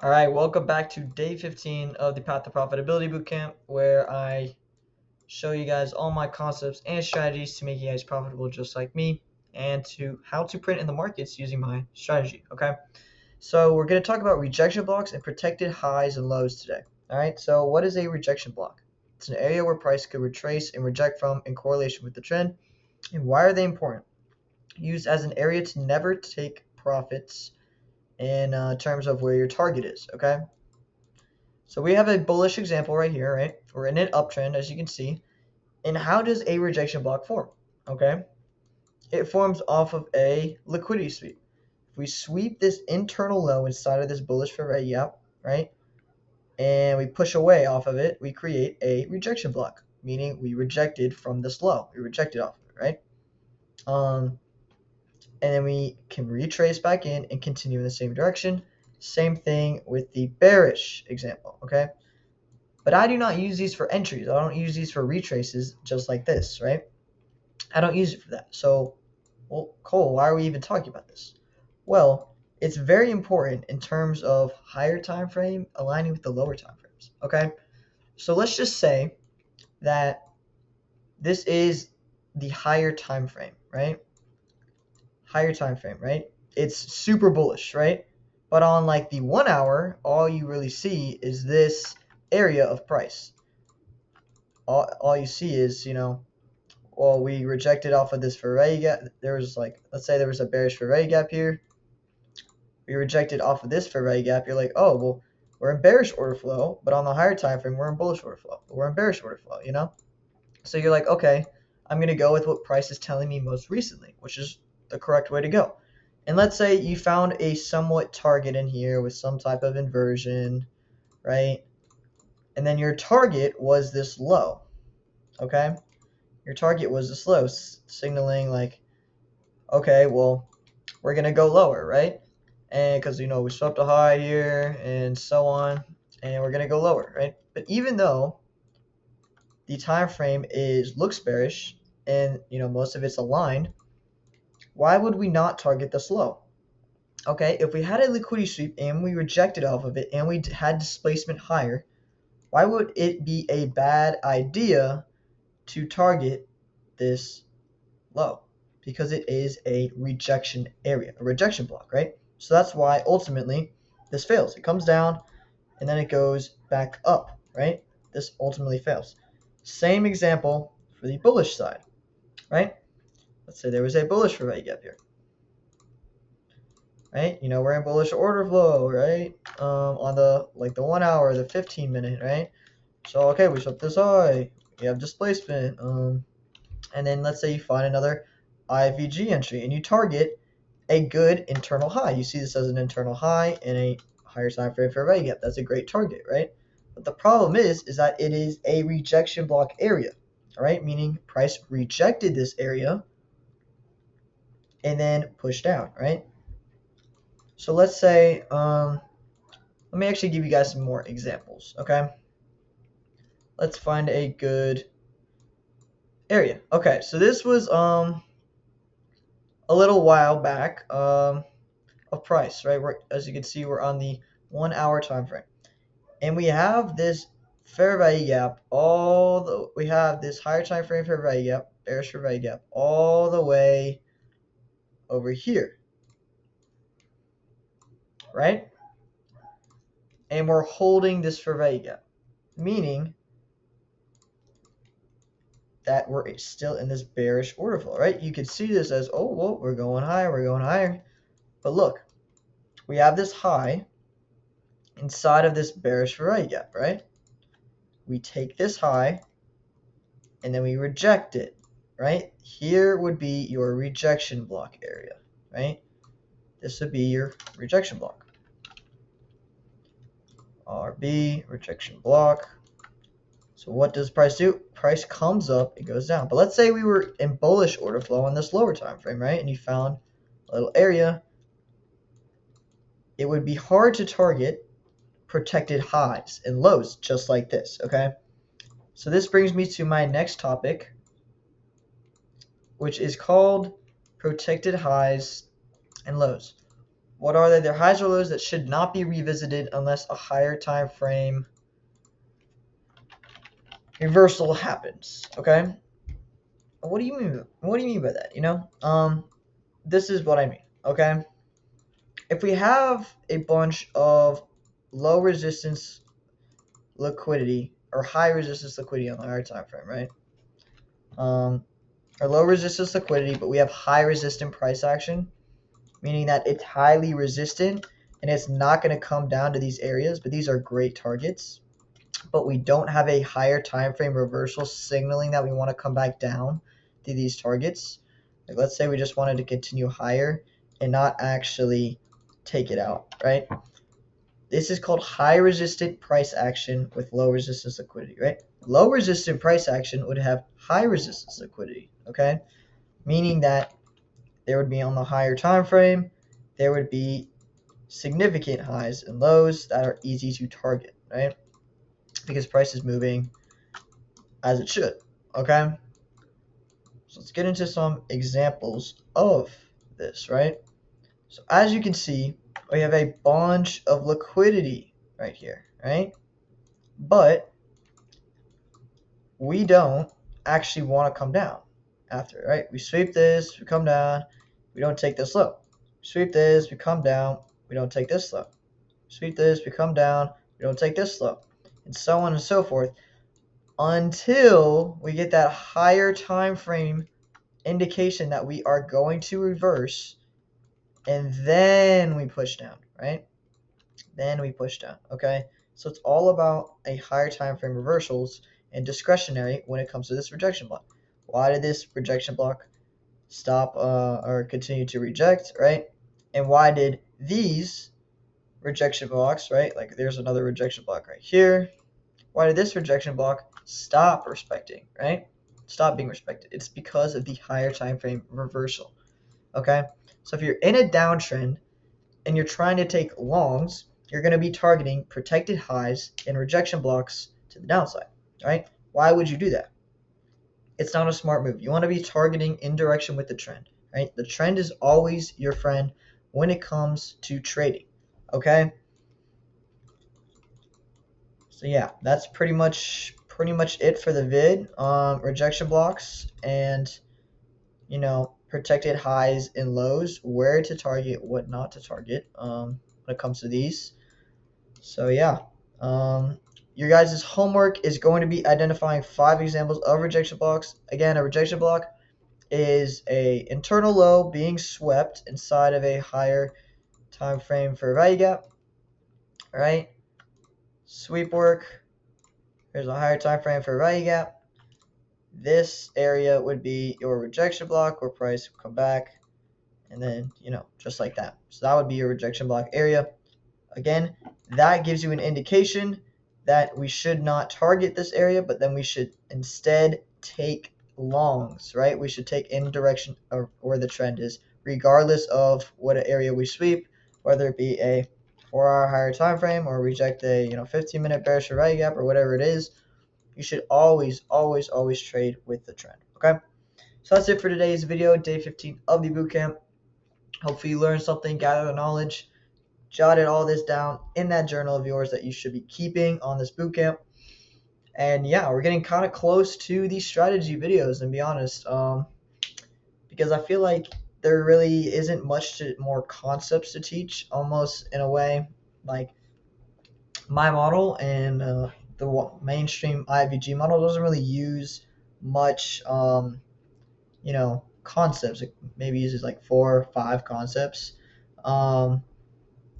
All right, welcome back to day 15 of the Path to Profitability Bootcamp, where I show you guys all my concepts and strategies to make you guys profitable just like me, and to how to print in the markets using my strategy. Okay, so we're going to talk about rejection blocks and protected highs and lows today. All right, so what is a rejection block? It's an area where price could retrace and reject from in correlation with the trend. And why are they important? Used as an area to never take profits in terms of where your target is. Okay. So we have a bullish example right here, right? We're in an uptrend, as you can see. And how does a rejection block form? Okay, it forms off of a liquidity sweep. If we sweep this internal low inside of this bullish fair value gap, right, and we push away off of it, we create a rejection block, meaning we rejected from this low. We rejected off of it, right? And then we can retrace back in and continue in the same direction. Same thing with the bearish example, okay? But I do not use these for entries. I don't use these for retraces just like this, right? I don't use it for that. So, well, Cole, why are we even talking about this? Well, it's very important in terms of higher time frame aligning with the lower time frames, okay? So let's just say that this is the higher time frame, right? Higher time frame, right? It's super bullish, right? But on like the 1 hour, all you really see is this area of price. All you see is, well, we rejected off of this fair value gap. There was like, let's say there was a bearish fair value gap here. We rejected off of this fair value gap. You're like, oh, well, we're in bearish order flow, but on the higher time frame, we're in bullish order flow. We're in bearish order flow, So you're like, okay, I'm going to go with what price is telling me most recently, which is the correct way to go. And let's say you found a somewhat target in here with some type of inversion, right? And then your target was this low, okay? Your target was this low, signaling like, okay, well, we're going to go lower, right? And because, we swept a high here and so on, and we're going to go lower, right? But even though the time frame looks bearish and, most of it's aligned, why would we not target this low? Okay, if we had a liquidity sweep and we rejected off of it and we had displacement higher, why would it be a bad idea to target this low? Because it is a rejection area, a rejection block, right? So that's why ultimately this fails. It comes down and then it goes back up, right? This ultimately fails. Same example for the bullish side, right? Let's say there was a bullish fair value gap here, right? We're in bullish order flow, right? On the 1 hour, the 15-minute, right? So okay, we swept this high. We have displacement. And then let's say you find another IVG entry and you target a good internal high. You see this as an internal high in a higher time frame fair value gap. That's a great target, right? But the problem is that it is a rejection block area, all right? Meaning price rejected this area and then pushed down, right? So let's say, let me actually give you guys some more examples, okay? Let's find a good area. Okay, so this was a little while back of price, right? As you can see, we're on the 1 hour time frame. And we have this fair value gap we have this higher time frame fair value gap, bearish fair value gap, all the way over here, right? And we're holding this fair value gap, meaning that we're still in this bearish order flow, right? You could see this as, oh, well, we're going higher. But look, we have this high inside of this bearish fair value gap, right? We take this high and then we reject it, right? Here would be your rejection block area, right? This would be your rejection block. RB, rejection block. So what does price do? Price comes up, it goes down. But let's say we were in bullish order flow on this lower time frame, right? And you found a little area. It would be hard to target protected highs and lows just like this, okay? So this brings me to my next topic, which is called protected highs and lows. What are they? They're highs or lows that should not be revisited unless a higher time frame reversal happens. Okay. What do you mean? What do you mean by that? This is what I mean. Okay. If we have a bunch of low resistance liquidity or high resistance liquidity on the higher time frame, right? Or low resistance liquidity, but we have high resistant price action, meaning that it's highly resistant and it's not going to come down to these areas, but these are great targets. But we don't have a higher time frame reversal signaling that we want to come back down to these targets. Like, let's say we just wanted to continue higher and not actually take it out, right? This is called high resistant price action with low resistance liquidity, right? Low resistant price action would have high resistance liquidity, okay? Meaning that there would be on the higher time frame, there would be significant highs and lows that are easy to target, right? Because price is moving as it should, okay? So let's get into some examples of this, right? So as you can see, we have a bunch of liquidity right here, right? But we don't actually want to come down after, right? We sweep this, we come down, we don't take this low. Sweep this, we come down, we don't take this low. Sweep this, we come down, we don't take this low. And so on and so forth until we get that higher time frame indication that we are going to reverse, and then we push down, right? Then we push down, okay? So it's all about a higher time frame reversals and discretionary when it comes to this rejection block. Why did this rejection block stop or continue to reject, right? And why did these rejection blocks, right? Like there's another rejection block right here. Why did this rejection block stop respecting, right? Stop being respected. It's because of the higher time frame reversal, okay? So if you're in a downtrend and you're trying to take longs, you're going to be targeting protected highs and rejection blocks to the downside, right? Why would you do that? It's not a smart move. You want to be targeting in direction with the trend, right? The trend is always your friend when it comes to trading, okay? So yeah, that's pretty much it for the vid. Rejection blocks and protected highs and lows, where to target, what not to target when it comes to these. So yeah, your guys' homework is going to be identifying 5 examples of rejection blocks. Again, a rejection block is a internal low being swept inside of a higher time frame for a value gap. All right, sweep work. There's a higher time frame for a value gap. This area would be your rejection block where price will come back, and then just like that. So that would be your rejection block area. Again, that gives you an indication that we should not target this area, but then we should instead take longs, right? We should take in direction of where the trend is, regardless of what area we sweep, whether it be a 4-hour higher time frame or reject a 15-minute bearish or value gap or whatever it is. You should always trade with the trend. Okay, so that's it for today's video, day 15 of the bootcamp. Hopefully you learned something, gathered the knowledge, jotted all this down in that journal of yours that you should be keeping on this bootcamp. And yeah, we're getting kind of close to these strategy videos, and be honest, because I feel like there really isn't much more concepts to teach, almost in a way. Like my model and the mainstream IVG model doesn't really use much concepts. It maybe uses like 4 or 5 concepts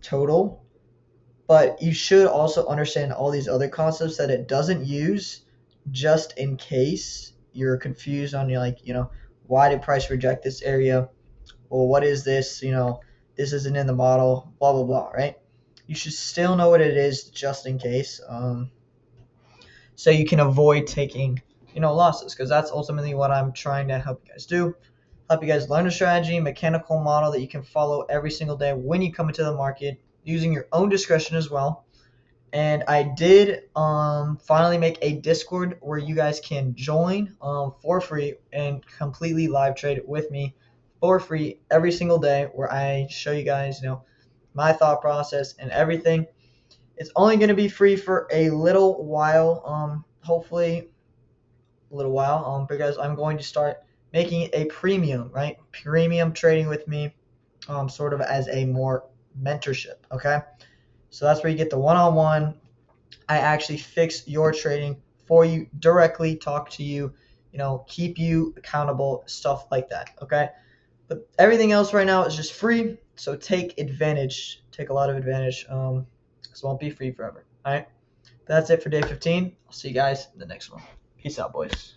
total, but you should also understand all these other concepts that it doesn't use, just in case you're confused on why did price reject this area, well, what is this, this isn't in the model, blah blah blah, right? You should still know what it is just in case, so you can avoid taking losses, because that's ultimately what I'm trying to help you guys do. Help you guys learn a strategy, mechanical model that you can follow every single day when you come into the market, using your own discretion as well. And I did finally make a Discord where you guys can join for free and completely live trade with me for free every single day, where I show you guys my thought process and everything. It's only going to be free for a little while, hopefully a little while, because I'm going to start making it a premium, right? Premium trading with me, sort of as a more mentorship, okay? So that's where you get the one-on-one. I actually fix your trading for you directly, talk to you, keep you accountable, stuff like that, okay? But everything else right now is just free, so take advantage, take a lot of advantage. This won't be free forever, all right? That's it for day 15. I'll see you guys in the next one. Peace out, boys.